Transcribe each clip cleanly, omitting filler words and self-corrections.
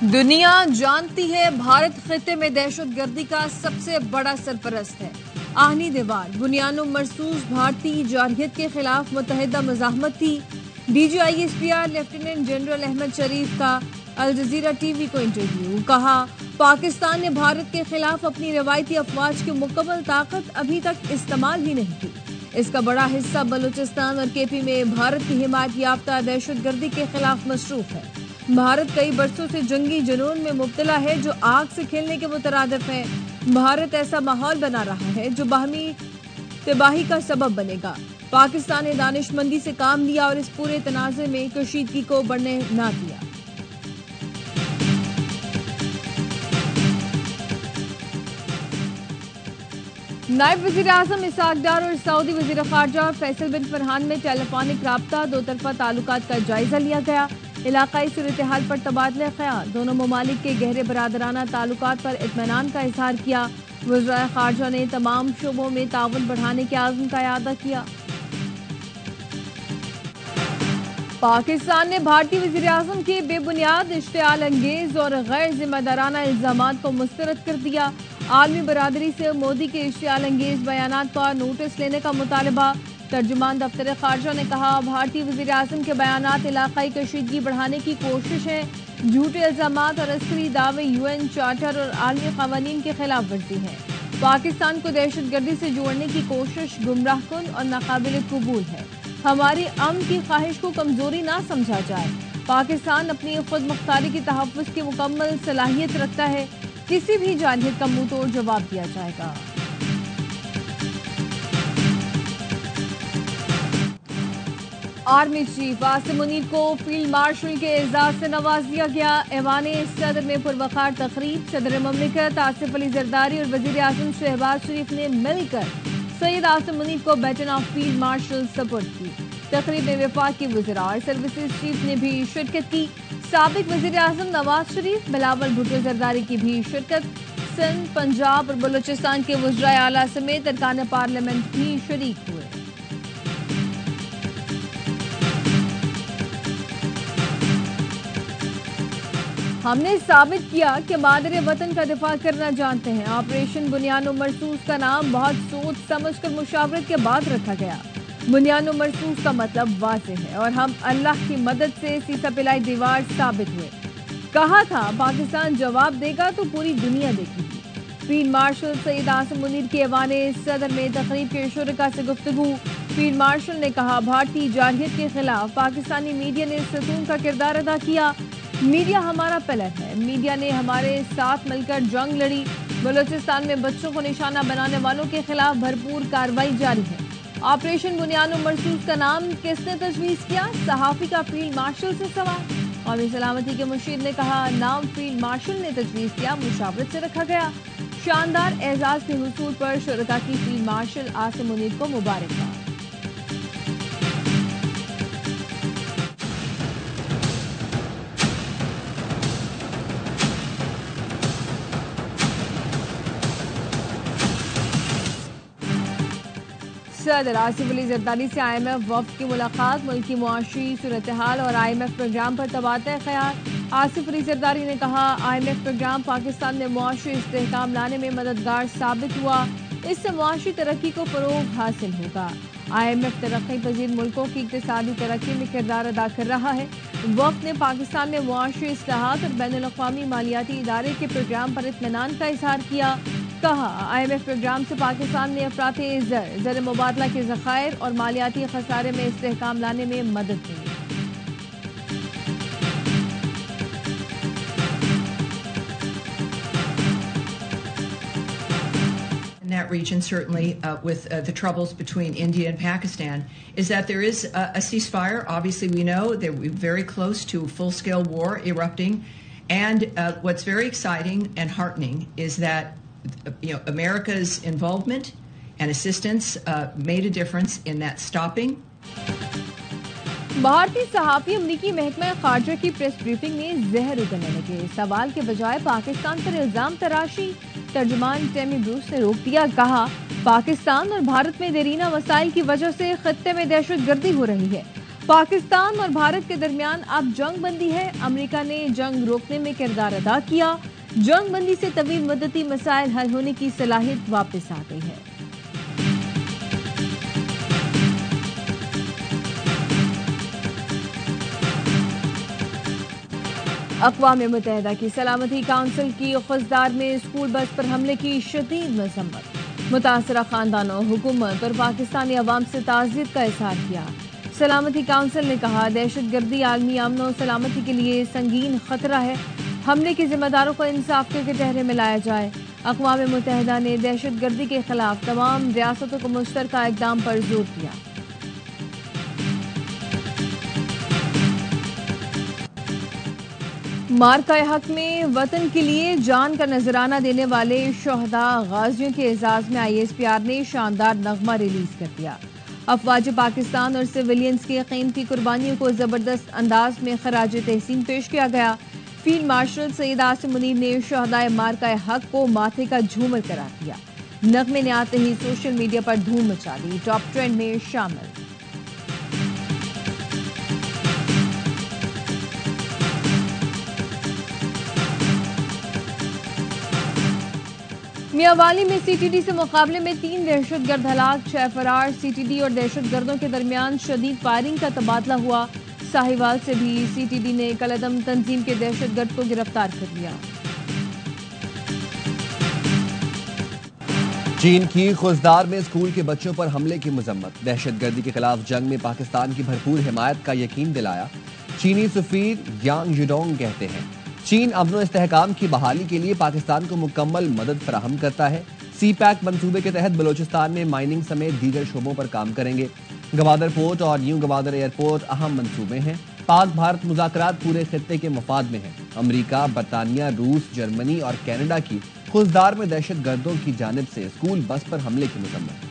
دنیا جانتی ہے بھارت خطے میں دہشت گردی کا سب سے بڑا سرپرست ہے۔ آہنی دیوار بنیانوں مرصوص بھارتی جارحیت کے خلاف متحدہ مزاحمت تھی۔ D G I S P R lieutenant general Ahmed Sharif کا الجزیرہ ٹی وی کو انٹرویو۔ کہا پاکستان نے بھارت کے خلاف اپنی روایتی افواج کی مکمل طاقت ابھی تک استعمال ہی نہیں کی۔ اس کا بڑا حصہ بلوچستان اور کے پی میں بھارت کی حمایت یافتہ دہشت گردی کے خلاف مصروف ہے۔ بھارت کئی برسوں سے جنگی جنون میں مبتلا ہے جو آگ سے کھیلنے کے مترادف ہے۔ بھارت ایسا ماحول بنا رہا ہے جو باہمی تباہی کا سبب بنے گا۔ پاکستان نے دانش مندی سے کام لیا اور اس پورے تنازع میں کشیدگی کو بڑھنے نہ دیا۔ نائب وزیر اعظم اسحاق ڈار اور سعودی وزیر خارجہ فیصل بن فرحان میں ٹیلی فونک رابطہ، دو طرفہ تعلقات کا جائزہ لیا گیا۔ علاقائی صورتحال پر تبادلہ خیال، دونوں ممالک کے گہرے برادرانہ تعلقات پر اطمینان کا اظہار کیا۔ وزرائے خارجہ نے تمام شعبوں میں تعاون بڑھانے کے عزم کا اعادہ کیا۔ پاکستان نے بھارتی وزیر اعظم کے بے بنیاد، اشتعال انگیز اور غیر ذمہ دارانہ الزامات کو مسترد کر دیا۔ عالمی برادری سے مودی کے اشتعال انگیز بیانات کا نوٹس لینے کا مطالبہ۔ ترجمان دفتر خارجہ نے کہا بھارتی وزیر اعظم کے بیانات علاقائی کشیدگی بڑھانے کی کوشش ہیں، جھوٹے الزامات اور عسکری دعوے یو این چارٹر اور عالمی قوانین کی خلاف ورزی ہیں۔ پاکستان کو دہشت گردی سے جوڑنے کی کوشش گمراہ کن اور ناقابل قبول ہے۔ ہماری امن کی خواہش کو کمزوری نہ سمجھا جائے۔ پاکستان اپنی خود مختاری کی تحفظ کی مکمل صلاحیت رکھتا ہے، کسی بھی جارحیت کا منہ توڑ جواب دیا جائے گا۔ آرمی چیف عاصم منیر کو فیلڈ مارشل کے اعزاز سے نواز دیا گیا۔ ایوان صدر میں پروقار تقریب، صدر مملکت آصف علی زرداری اور وزیر اعظم شہباز شریف نے مل کر سید عاصم منیر کو بیٹن آف فیلڈ مارشل سپرد کی۔ تقریب میں وفاق کے وزراء اور سروسز چیف نے بھی شرکت کی۔ سابق وزیر اعظم نواز شریف، بلاول بھٹو زرداری کی بھی شرکت۔ سندھ، پنجاب اور بلوچستان کے وزرائے اعلیٰ سمیت ارکان پارلیمنٹ بھی شریک ہوئے۔ ہم نے ثابت کیا کہ مادر وطن کا دفاع کرنا جانتے ہیں۔ آپریشن بنیانوں مرصوص کا نام بہت سوچ سمجھ کر مشاورت کے بعد رکھا گیا۔ بنیانوں مرصوص کا مطلب واضح ہے اور ہم اللہ کی مدد سے سیسا پلائی دیوار ثابت ہوئے۔ کہا تھا پاکستان جواب دے گا تو پوری دنیا دیکھے گی۔ فیلڈ مارشل سید عاصم منیر کے ایوان صدر میں تقریب کے شرکاء سے گفتگو۔ فیلڈ مارشل نے کہا بھارتی جارحیت کے خلاف پاکستانی میڈیا نے ستون کا کردار ادا کیا۔ میڈیا ہمارا پلر ہے، میڈیا نے ہمارے ساتھ مل کر جنگ لڑی۔ بلوچستان میں بچوں کو نشانہ بنانے والوں کے خلاف بھرپور کارروائی جاری ہے۔ آپریشن بنیانوں مرصوص کا نام کس نے تجویز کیا؟ صحافی کا فیلڈ مارشل سے سوال۔ قومی سلامتی کے مشیر نے کہا نام فیلڈ مارشل نے تجویز کیا، مشاورت سے رکھا گیا۔ شاندار اعزاز کے حصول پر شرکاء کی فیلڈ مارشل عاصم منیر کو مبارکباد۔ صدر آصف علی زرداری سے آئی ایم ایف وفد کی ملاقات، ملکی معاشی صورتحال اور آئی ایم ایف پروگرام پر تبادلہ خیال۔ آصف علی زرداری نے کہا I M F programme Pakistan میں معاشی استحکام لانے میں مددگار ثابت ہوا، اس سے معاشی ترقی کو فروغ حاصل ہوگا۔ آئی ایم ایف ترقی پذیر ملکوں کی اقتصادی ترقی میں کردار ادا کر رہا ہے۔ وفد نے پاکستان میں معاشی اصلاحات اور بین الاقوامی مالیاتی ادارے کے پروگرام پر اطمینان کا اظہار کیا۔ کہا آئی ایم ایف پروگرام سے پاکستان نے افراط زر مبادلہ کے ذخائر اور مالیاتی خسارے میں استحکام لانے میں مدد ملی۔ In that region, certainly with the troubles between India and Pakistan, is that there is a ceasefire. Obviously, we know that we're very close to full-scale war erupting. And what's very exciting and heartening is that America's involvement and assistance made a difference in that stopping. بھارتی صحافی امریکی محکمہ خارجہ کی press briefing میں زہر اگلنے لگے، سوال کے بجائے پاکستان پر الزام تراشی۔ ترجمان ٹیمی بروس نے روک دیا، کہا پاکستان اور بھارت میں دیرینہ وسائل کی وجہ سے خطے میں دہشت گردی ہو رہی ہے۔ پاکستان اور بھارت کے درمیان اب جنگ بندی ہے. امریکہ نے جنگ روکنے میں کردار ادا کیا. جنگ بندی سے طویل مدتی مسائل حل ہونے کی صلاحیت واپس آ گئی ہے. اقوام متحدہ کی سلامتی کونسل کی خزدار میں اسکول بس پر حملے کی شدید مذمت. متاثرہ خاندانوں، حکومت اور پاکستانی عوام سے تعزیت کا اظہار کیا. سلامتی کونسل نے کہا دہشت گردی عالمی امن و سلامتی کے لیے سنگین خطرہ ہے. حملے کے ذمہ داروں کو انصاف کے کٹہرے میں لایا جائے. اقوام متحدہ نے دہشت گردی کے خلاف تمام ریاستوں کو مشترکہ اقدام پر زور دیا. مارکہ حق میں وطن کے لیے جان کا نذرانہ دینے والے شہداء غازیوں کے اعزاز میں ISPR نے شاندار نغمہ ریلیز کر دیا. افواج پاکستان اور سویلینز کی قیمتی قربانیوں کو زبردست انداز میں خراج تحسین پیش کیا گیا. فیلڈ مارشل سید عاصم منیر نے شہداء مارکہ حق کو ماتھے کا جھومر قرار دیا. نغمے نے آتے ہی سوشل میڈیا پر دھوم مچا دی. ٹاپ ٹرینڈ میں شامل. میاوالی میں CTD سے مقابلے میں 3 دہشت گرد ہلاک. 6 فرار. CTD اور دہشت گردوں کے درمیان شدید فائرنگ کا تبادلہ ہوا. ساہیوال سے بھی CTD نے کالعدم تنظیم کے دہشت گرد کو گرفتار کر لیا. چین کی خزدار میں اسکول کے بچوں پر حملے کی مذمت. دہشت گردی کے خلاف جنگ میں پاکستان کی بھرپور حمایت کا یقین دلایا. چینی سفیر یانگ یڈونگ کہتے ہیں چین امن و استحکام کی بحالی کے لیے پاکستان کو مکمل مدد فراہم کرتا ہے. سی پیک منصوبے کے تحت بلوچستان میں مائننگ سمیت دیگر شعبوں پر کام کریں گے. گوادر پورٹ اور نیو گوادر ایئرپورٹ اہم منصوبے ہیں. پاک بھارت مذاکرات پورے خطے کے مفاد میں ہیں. امریکہ، برطانیہ، روس، جرمنی اور کینیڈا کی خزدار میں دہشت گردوں کی جانب سے اسکول بس پر حملے کی مذمت.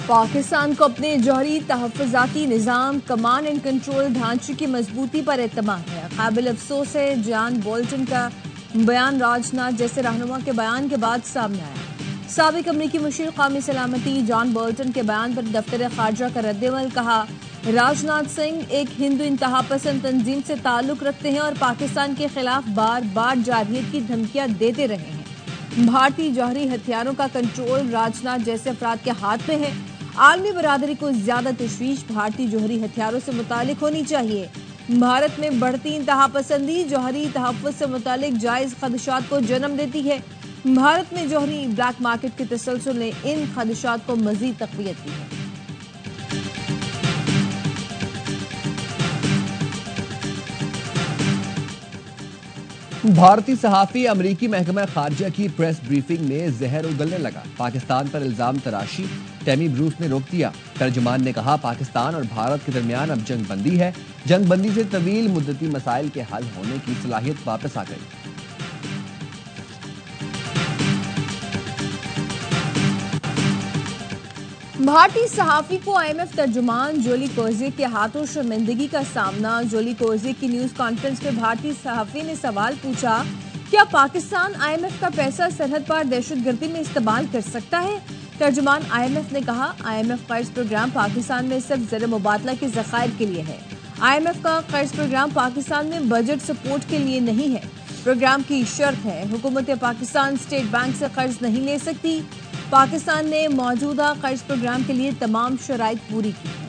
پاکستان کو اپنے جوہری تحفظاتی نظام کمانڈ اینڈ کنٹرول ڈھانچے کی مضبوطی پر اعتماد ہے. قابل افسوس ہے جان بولٹن کا بیان راج ناتھ جیسے رہنما کے بیان کے بعد سامنے آیا. سابق امریکی مشیر قومی سلامتی جان بولٹن کے بیان پر دفتر خارجہ کا رد عمل. کہا راج ناتھ سنگھ ایک ہندو انتہا پسند تنظیم سے تعلق رکھتے ہیں اور پاکستان کے خلاف بار بار جارحیت کی دھمکیاں دیتے رہے ہیں. بھارتی جوہری ہتھیاروں کا کنٹرول راج ناتھ جیسے افراد کے ہاتھ میں ہے. عالمی برادری کو زیادہ تشویش بھارتی جوہری ہتھیاروں سے متعلق ہونی چاہیے. بھارت میں بڑھتی انتہا پسندی جوہری تحفظ سے متعلق جائز خدشات کو جنم دیتی ہے. بھارت میں جوہری بلیک مارکیٹ کے تسلسل نے ان خدشات کو مزید تقویت دی ہے. بھارتی صحافی امریکی محکمہ خارجہ کی پریس بریفنگ میں زہر اگلنے لگا. پاکستان پر الزام تراشی ٹیمی بروس نے روک دیا. ترجمان نے کہا پاکستان اور بھارت کے درمیان اب جنگ بندی ہے. جنگ بندی سے طویل مدتی مسائل کے حل ہونے کی صلاحیت واپس آ گئی. بھارتی صحافی کو IMF ترجمان جولی کوزیک کے ہاتھوں شرمندگی کا سامنا. جولی کوزیک کی نیوز کانفرنس میں بھارتی صحافی نے سوال پوچھا کیا پاکستان IMF کا پیسہ سرحد پار دہشت گردی میں استعمال کر سکتا ہے. ترجمان IMF نے کہا IMF قرض پروگرام پاکستان میں صرف زر مبادلہ کے ذخائر کے لیے ہے. IMF کا قرض پروگرام پاکستان میں بجٹ سپورٹ کے لیے نہیں ہے. پروگرام کی شرط ہے حکومت پاکستان اسٹیٹ بینک سے قرض نہیں لے سکتی. پاکستان نے موجودہ قرض پروگرام کے لیے تمام شرائط پوری کی ہیں.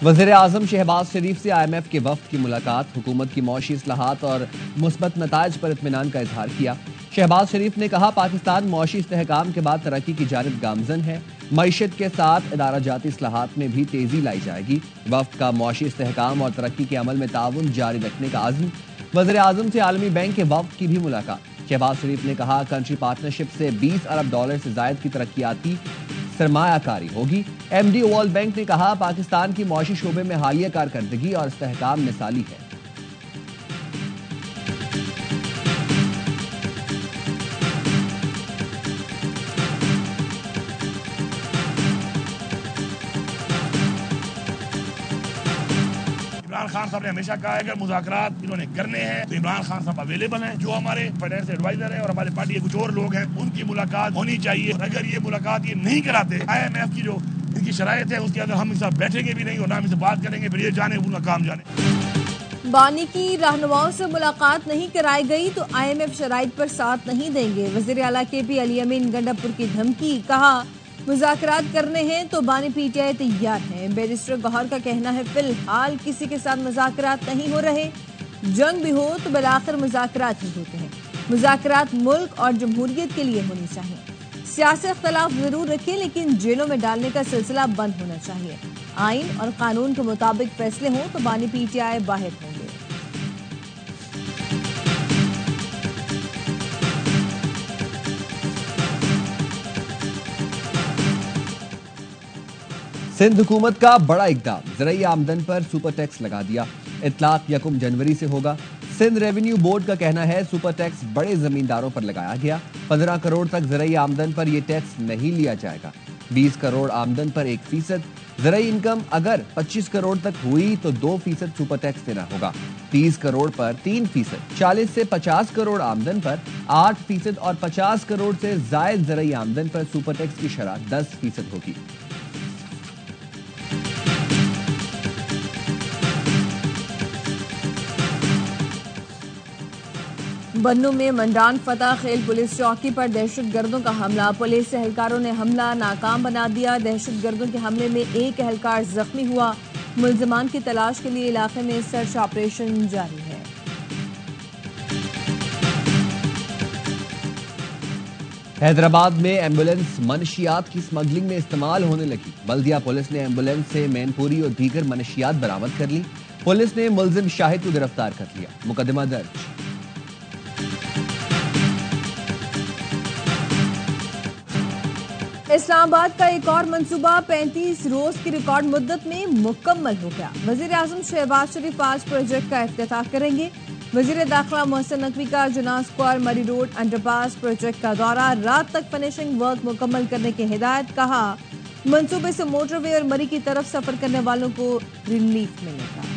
وزیر اعظم شہباز شریف سے IMF کے وفد کی ملاقات. حکومت کی معاشی اصلاحات اور مثبت نتائج پر اطمینان کا اظہار کیا. شہباز شریف نے کہا پاکستان معاشی استحکام کے بعد ترقی کی جانب گامزن ہے. معیشت کے ساتھ ادارہ جاتی اصلاحات میں بھی تیزی لائی جائے گی. وفد کا معاشی استحکام اور ترقی کے عمل میں تعاون جاری رکھنے کا عزم. وزیر اعظم سے عالمی بینک کے وفد کی بھی ملاقات. شہباز شریف نے کہا کنٹری پارٹنرشپ سے $20 ارب سے زائد کی ترقیاتی سرمایہ کاری ہوگی. MD ورلڈ بینک نے کہا پاکستان کی معاشی شعبے میں حالیہ کارکردگی اور استحکام مثالی ہے. خان صاحب نے ہمیشہ کہا ہے اگر مذاکرات انہوں نے کرنے ہیں تو عمران خان صاحب اویلیبل ہیں. جو ہمارے فائنانس ایڈوائزر ہیں اور ہمارے پارٹی کے کچھ اور لوگ ہیں ان کی ملاقات ہونی چاہیے. اور اگر یہ ملاقات یہ نہیں کراتے IMF کی جو ان کی شرائط ہے اس کے اندر ہم ان سے بیٹھیں گے بھی نہیں اور نہ ہم ان سے بات کریں گے. پھر یہ جانے ان کا کام جانے. بانی کی رہنماؤں سے ملاقات نہیں کرائی گئی تو IMF شرائط پر ساتھ نہیں دیں گے. وزیر اعلیٰ KP علی امین گنڈا پور کی دھمکی. کہا مذاکرات کرنے ہیں تو بانی PTI تیار ہیں. بیرسٹر گوہر کا کہنا ہے فی الحال کسی کے ساتھ مذاکرات نہیں ہو رہے. جنگ بھی ہو تو بالآخر مذاکرات ہی ہوتے ہیں. مذاکرات ملک اور جمہوریت کے لیے ہونی چاہیے. سیاسی اختلاف ضرور رکھیں لیکن جیلوں میں ڈالنے کا سلسلہ بند ہونا چاہیے. آئین اور قانون کے مطابق فیصلے ہوں تو بانی PTI واحد ہوں گے. سندھ حکومت کا بڑا اقدام. زرعی آمدن پر سپر ٹیکس لگا دیا. اطلاق 1 جنوری سے ہوگا. سندھ ریونیو بورڈ کا کہنا ہے سپر ٹیکس بڑے زمینداروں پر لگایا گیا. 15 کروڑ تک زرعی آمدن پر یہ ٹیکس نہیں لیا جائے گا. 20 کروڑ آمدن پر 1%. زرعی انکم اگر 25 کروڑ تک ہوئی تو 2% سپر ٹیکس دینا ہوگا. 30 کروڑ پر 3%. 40 سے 50 کروڑ آمدن پر 8% اور 50 کروڑ سے زائد زرعی آمدن پر سپر ٹیکس کی شرح 10% ہوگی. بنوں میں منڈان فتح خیل پولیس چوکی پر دہشت گردوں کا حملہ. پولیس اہلکاروں نے حملہ ناکام بنا دیا. دہشت گردوں کے حملے میں ایک اہلکار زخمی ہوا. ملزمان کی تلاش کے لیے علاقے میں سرچ آپریشن جاری ہے. حیدرآباد میں ایمبولینس منشیات کی سمگلنگ میں استعمال ہونے لگی. بلدیہ پولیس نے ایمبولینس سے مین پوری اور دیگر منشیات برآمد کر لی. پولیس نے ملزم شاہد کو گرفتار کر لیا. مقدمہ درج. اسلام آباد کا ایک اور منصوبہ 35 روز کی ریکارڈ مدت میں مکمل ہو گیا. وزیر اعظم شہباز شریف 5 پروجیکٹ کا افتتاح کریں گے. وزیر داخلہ محسن نقوی کا جناح اسکوائر مری روڈ انڈر پاس پروجیکٹ کا دورہ. رات تک فنشنگ ورک مکمل کرنے کی ہدایت. کہا منصوبے سے موٹر وے اور مری کی طرف سفر کرنے والوں کو ریلیف ملے گا.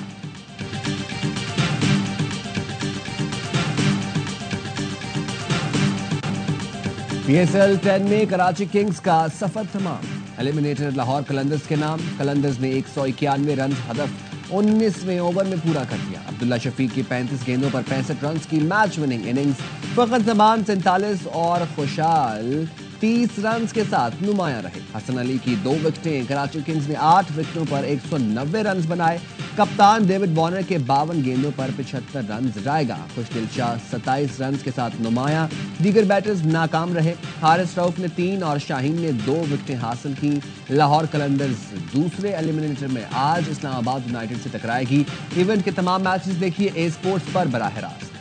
PSL 10 میں کراچی کنگز کا سفر تمام. ایلیمنیٹر لاہور قلندرز کے نام. قلندرز نے 191 رنز ہدف 19ویں اوور میں پورا کر دیا. عبداللہ شفیق کی 35 گیندوں پر 65 رنز کی میچ وننگ اننگز. فخر زمان 47 اور خوشحال 30 رنز کے ساتھ نمایاں رہے. حسن علی کی 2 وکٹیں. کراچی کنگز نے 8 وکٹوں پر 190 رنز بنائے. کپتان ڈیوڈ وارنر کے 52 گیندوں پر 75 رنز. رائیگا خوشدل شاہ 27 رنز کے ساتھ نمایاں. دیگر بیٹرز ناکام رہے. حارث رؤف نے 3 اور شاہین نے 2 وکٹیں حاصل کی. لاہور قلندرز دوسرے ایلیمنیٹر میں آج اسلام آباد یونائیٹڈ سے ٹکرائے گی. ایونٹ کے تمام میچز دیکھیے اے اسپورٹس پر براہ راست.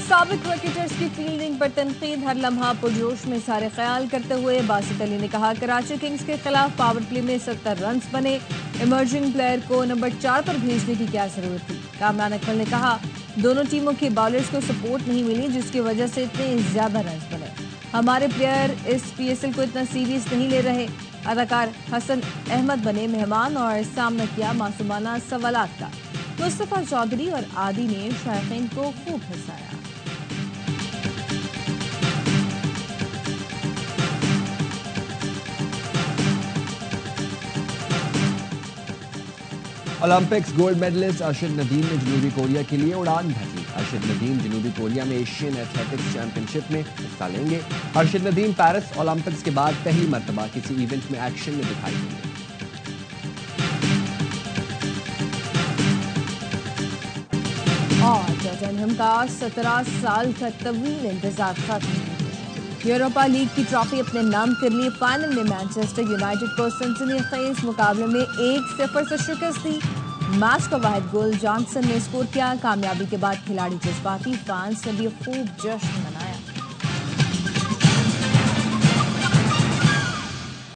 سابق کرکٹرز کی فیلڈنگ پر تنقید. ہر لمحہ پرجوش میں سارے خیال کرتے ہوئے باسط علی نے کہا کراچی کنگز کے خلاف پاور پلے میں 70 رنز بنے. ایمرجنگ پلیئر کو نمبر 4 پر بھیجنے کی کیا ضرورت تھی. کامران اکمل نے کہا دونوں ٹیموں کے بالرز کو سپورٹ نہیں ملی جس کی وجہ سے اتنے زیادہ رنز بنے. ہمارے پلیئر اس PSL کو اتنا سیریس نہیں لے رہے. اداکار حسن احمد بنے مہمان اور سامنا کیا معصومانہ سوالات کا. مصطفیٰ چودھری اور عادی نے شائقین کو خوب ہنسایا. Olympics gold medallist Arshad Nadeem نے جنوبی کوریا کے لیے اڑان بھر لی. ارشد ندیم جنوبی کوریا میں ایشین ایتھلیٹکس چیمپئن شپ میں حصہ لیں گے. ارشد ندیم پیرس اولمپکس کے بعد پہلی مرتبہ کسی ایونٹ میں ایکشن میں دکھائی دیں گے. اور ٹوٹنہم کا 17 سال کا طویل انتظار ختم. یوروپا لیگ کی ٹرافی اپنے نام کر لی. فائنل میں مانچسٹر یونائیٹڈ کو سنسنی خیز مقابلے میں 1-0 سے شکست دی. میچ کا واحد گول جانسن نے اسکور کیا. کامیابی کے بعد کھلاڑی جذباتی. فانس نے بھی خوب جشن منایا.